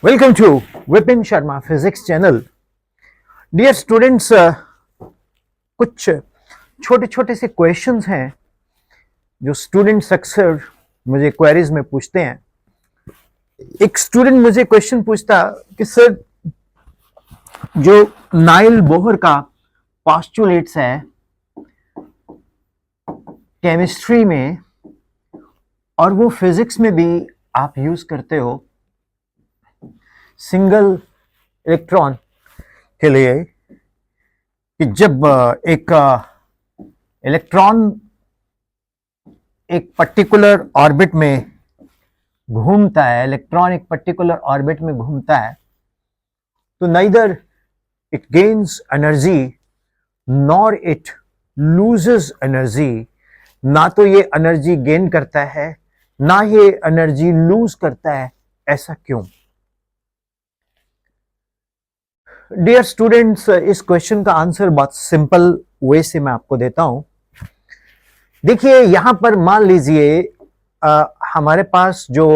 Welcome to Vipin Sharma physics channel. Dear students, कुछ छोटे छोटे से क्वेश्चंस हैं जो स्टूडेंट्स अक्सर मुझे क्वेरीज में पूछते हैं। एक स्टूडेंट मुझे क्वेश्चन पूछता कि सर, जो नाइल बोहर का पोस्टुलेट्स है केमिस्ट्री में और वो फिजिक्स में भी आप यूज करते हो सिंगल इलेक्ट्रॉन के लिए, कि जब एक इलेक्ट्रॉन एक पर्टिकुलर ऑर्बिट में घूमता है, इलेक्ट्रॉन एक पर्टिकुलर ऑर्बिट में घूमता है, तो neither it gains energy nor it loses energy. ना तो ये एनर्जी गेन करता है ना ये एनर्जी लूज करता है। ऐसा क्यों? डियर स्टूडेंट्स, इस क्वेश्चन का आंसर बहुत सिंपल वे से मैं आपको देता हूं। देखिए, यहां पर मान लीजिए हमारे पास जो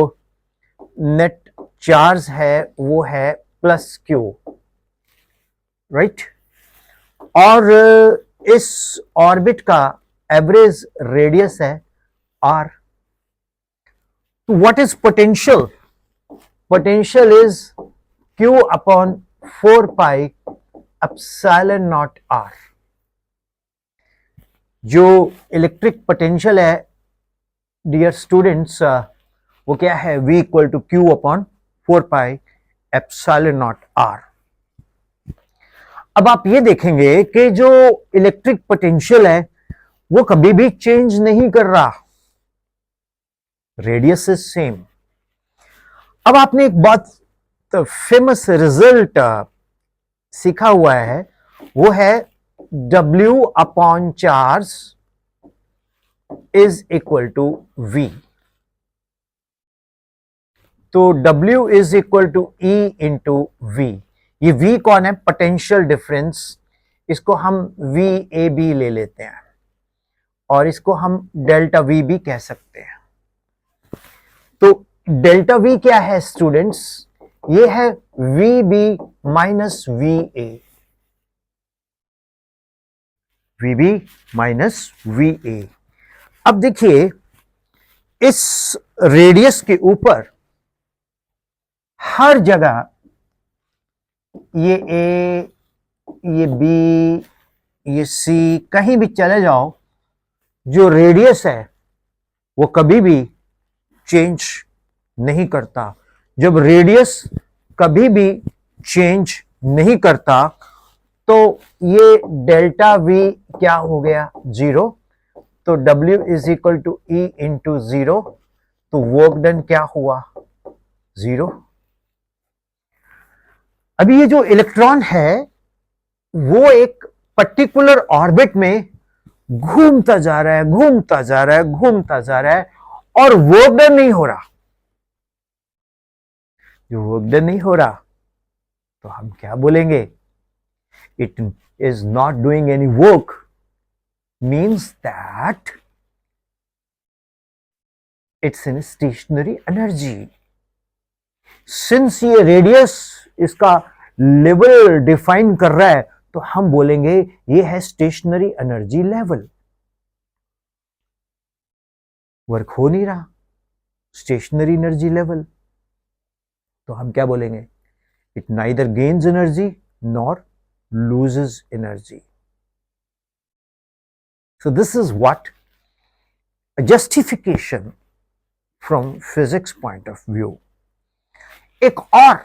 नेट चार्ज है वो है प्लस क्यू, राइट? और इस ऑर्बिट का एवरेज रेडियस है आर। तो what is potential? Potential is Q upon 4 pi epsilon naught R. जो इलेक्ट्रिक पोटेंशियल है डियर स्टूडेंट्स, वो क्या है? V equal to Q upon 4 pi epsilon naught R. अब आप ये देखेंगे कि जो इलेक्ट्रिक पोटेंशियल है वो कभी भी चेंज नहीं कर रहा, रेडियस इज सेम। अब आपने एक बहुत फेमस रिजल्ट सीखा हुआ है, वो है W upon charge is equal to V। तो W is equal to E into V। ये V कौन है? Potential difference. इसको हम VAB ले लेते हैं और इसको हम डेल्टा V भी कह सकते हैं। तो डेल्टा V क्या है स्टूडेंट्स? ये है VB minus VA। VB minus VA। अब देखिए, इस रेडियस के ऊपर हर जगह ये A, ये B, ये C, कहीं भी चले जाओ, जो रेडियस है वो कभी भी चेंज नहीं करता। जब रेडियस कभी भी चेंज नहीं करता तो ये डेल्टा V क्या हो गया? जीरो। तो W is equal to E into zero. तो वर्क डन क्या हुआ? जीरो। अभी ये जो इलेक्ट्रॉन है वो एक पर्टिकुलर ऑर्बिट में घूमता जा रहा है, घूमता जा रहा है, घूमता जा रहा है और वर्क डन नहीं हो रहा। जो वर्क डन नहीं हो रहा तो हम क्या बोलेंगे? It is not doing any work, means that it's in stationary energy. Since ये रेडियस इसका लेवल डिफाइन कर रहा है तो हम बोलेंगे ये है स्टेशनरी एनर्जी लेवल। वर्क हो नहीं रहा, स्टेशनरी एनर्जी लेवल, तो हम क्या बोलेंगे? It neither gains energy nor loses energy. So this is what justification from physics point of view. एक और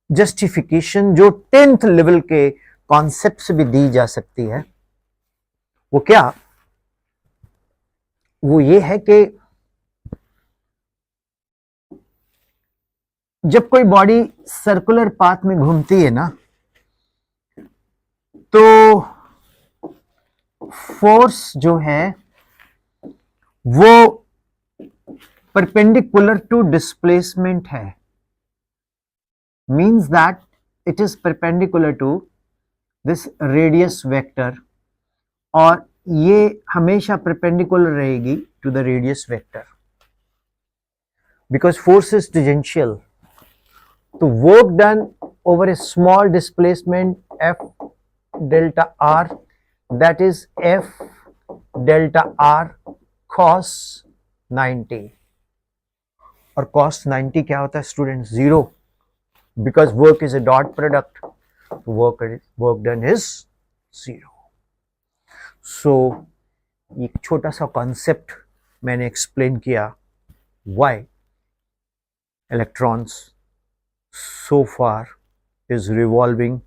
जस्टिफिकेशन जो 10th लेवल के कॉन्सेप्ट से भी दी जा सकती है, वो क्या? वो ये है कि जब कोई बॉडी सर्कुलर पाथ में घूमती है ना, तो फोर्स जो है वो परपेंडिकुलर टू डिस्प्लेसमेंट है। Means that it is perpendicular to this radius vector और ये हमेशा परपेंडिकुलर रहेगी to the radius vector, because force is tangential तो work done over a small displacement f delta r, that is f delta r cos 90, और cos 90 क्या होता है student? Zero, because work is a dot product, work done is zero. So एक छोटा सा concept मैंने explain किया, why electrons so far is revolving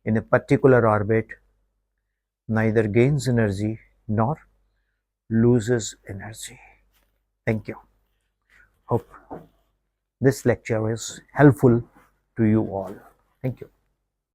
in a particular orbit, neither gains energy nor loses energy. Thank you. Hope this lecture is helpful to you all. Thank you.